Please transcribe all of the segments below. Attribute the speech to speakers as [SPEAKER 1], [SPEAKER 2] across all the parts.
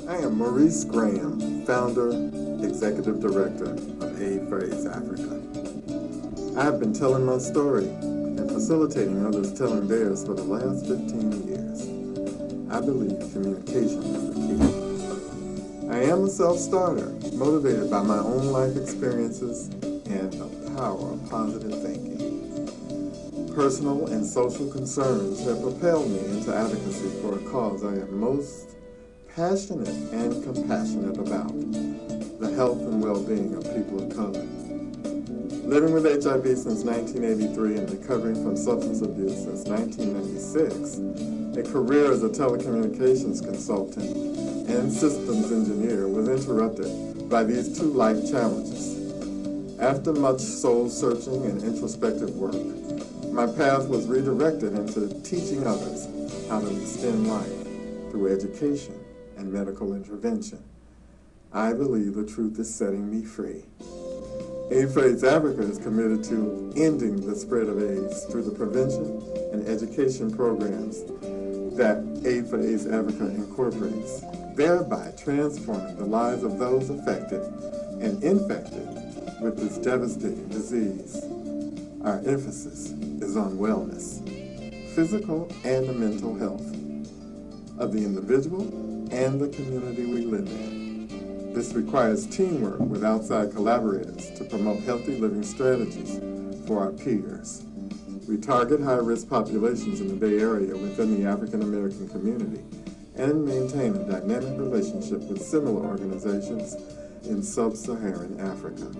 [SPEAKER 1] I am Maurice Graham, founder, executive director of Aid for AIDS Africa. I have been telling my story and facilitating others telling theirs for the last 15 years. I believe communication is the key. I am a self-starter, motivated by my own life experiences and the power of positive thinking. Personal and social concerns have propelled me into advocacy for a cause I am most passionate and compassionate about, the health and well-being of people of color. Living with HIV since 1983 and recovering from substance abuse since 1996, a career as a telecommunications consultant and systems engineer was interrupted by these two life challenges. After much soul-searching and introspective work, my path was redirected into teaching others how to extend life through education and medical intervention. I believe the truth is setting me free. Aid for AIDS Africa is committed to ending the spread of AIDS through the prevention and education programs that Aid for AIDS Africa incorporates, thereby transforming the lives of those affected and infected with this devastating disease. Our emphasis is on wellness, physical and the mental health of the individual and the community we live in. This requires teamwork with outside collaborators to promote healthy living strategies for our peers. We target high-risk populations in the Bay Area within the African American community and maintain a dynamic relationship with similar organizations in sub-Saharan Africa.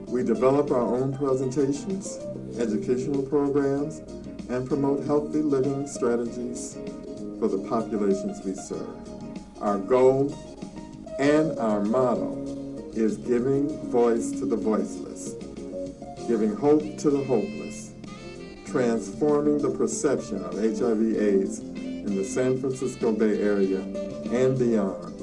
[SPEAKER 1] We develop our own presentations, educational programs, and promote healthy living strategies for the populations we serve. Our goal and our motto is giving voice to the voiceless, giving hope to the hopeless, transforming the perception of HIV/AIDS in the San Francisco Bay Area and beyond.